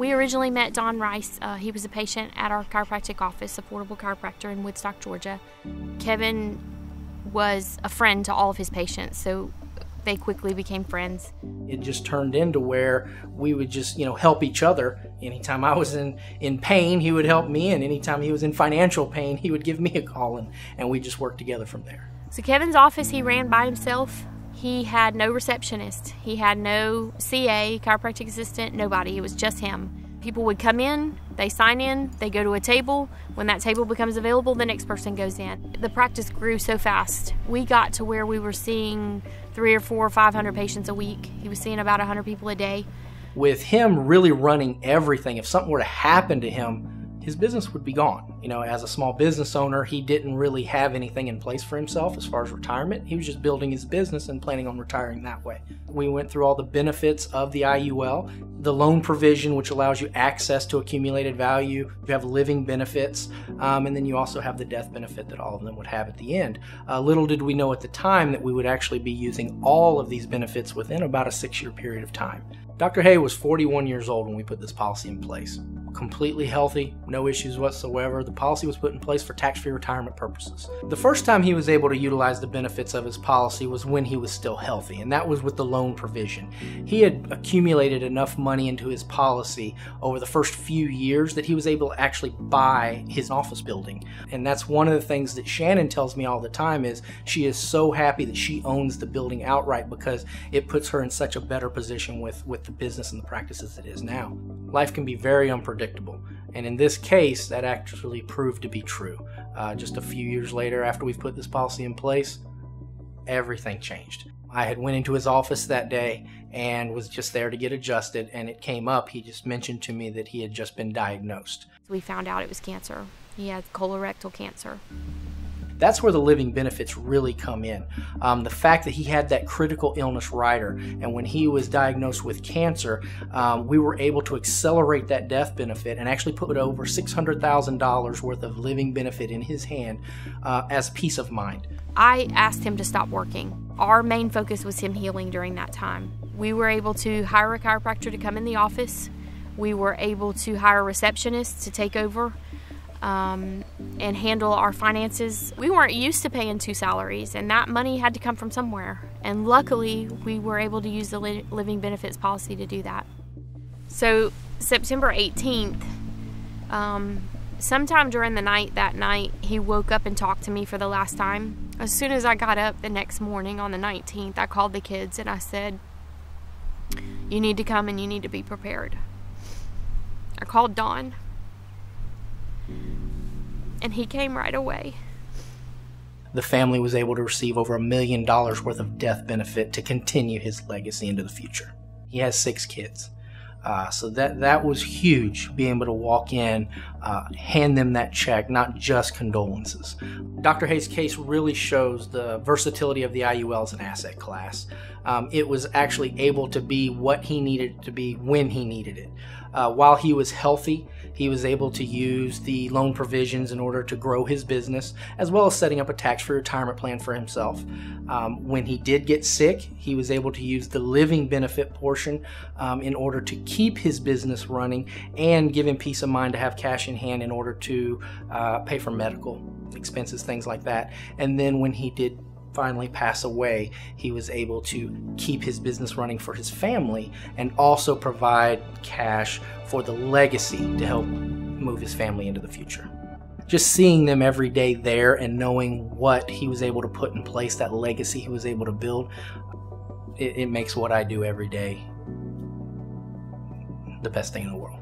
We originally met Don Rice. He was a patient at our chiropractic office, Affordable Chiropractor in Woodstock, Georgia. Kevin was a friend to all of his patients, so they quickly became friends. It just turned into where we would just, help each other. Anytime I was in pain, he would help me, and anytime he was in financial pain, he would give me a call, and we just worked together from there. So Kevin's office, he ran by himself. He had no receptionist. He had no CA, chiropractic assistant, nobody. It was just him. People would come in, they sign in, they go to a table. When that table becomes available, the next person goes in. The practice grew so fast. We got to where we were seeing 300 or 400 or 500 patients a week. He was seeing about 100 people a day. With him really running everything, if something were to happen to him, his business would be gone. As a small business owner, he didn't really have anything in place for himself as far as retirement. He was just building his business and planning on retiring that way. We went through all the benefits of the IUL, the loan provision, which allows you access to accumulated value. You have living benefits, and then you also have the death benefit that all of them would have at the end. Little did we know at the time that we would actually be using all of these benefits within about a 6-year period of time. Dr. Hay was 41 years old when we put this policy in place. Completely healthy, no issues whatsoever. The policy was put in place for tax-free retirement purposes. The first time he was able to utilize the benefits of his policy was when he was still healthy, and that was with the loan provision. He had accumulated enough money into his policy over the first few years that he was able to actually buy his office building. And that's one of the things that Shannon tells me all the time is she is so happy that she owns the building outright because it puts her in such a better position with the business and the practices it is now. Life can be very unpredictable, and in this case that actually proved to be true. Just a few years later, after we've put this policy in place, everything changed. I had went into his office that day and was just there to get adjusted, and it came up. He just mentioned to me that he had just been diagnosed. We found out it was cancer. He had colorectal cancer. That's where the living benefits really come in. The fact that he had that critical illness rider, and when he was diagnosed with cancer, we were able to accelerate that death benefit and actually put over $600,000 worth of living benefit in his hand as peace of mind. I asked him to stop working. Our main focus was him healing during that time. We were able to hire a chiropractor to come in the office. We were able to hire receptionists to take over and handle our finances. We weren't used to paying 2 salaries, and that money had to come from somewhere. And luckily, we were able to use the living benefits policy to do that. So September 18th, sometime during the night that night, he woke up and talked to me for the last time. As soon as I got up the next morning on the 19th, I called the kids and I said, "You need to come and you need to be prepared." I called Don, and he came right away. The family was able to receive over $1 million worth of death benefit to continue his legacy into the future. He has 6 kids. So that was huge, being able to walk in, hand them that check, not just condolences. Dr. Hay's case really shows the versatility of the IUL as an asset class. It was actually able to be what he needed it to be when he needed it. While he was healthy, he was able to use the loan provisions in order to grow his business, as well as setting up a tax-free retirement plan for himself. When he did get sick, he was able to use the living benefit portion in order to keep his business running and give him peace of mind to have cash in hand in order to pay for medical expenses, things like that. And then when he did finally pass away, he was able to keep his business running for his family and also provide cash for the legacy to help move his family into the future. Just seeing them every day there and knowing what he was able to put in place, that legacy he was able to build, it makes what I do every day the best thing in the world.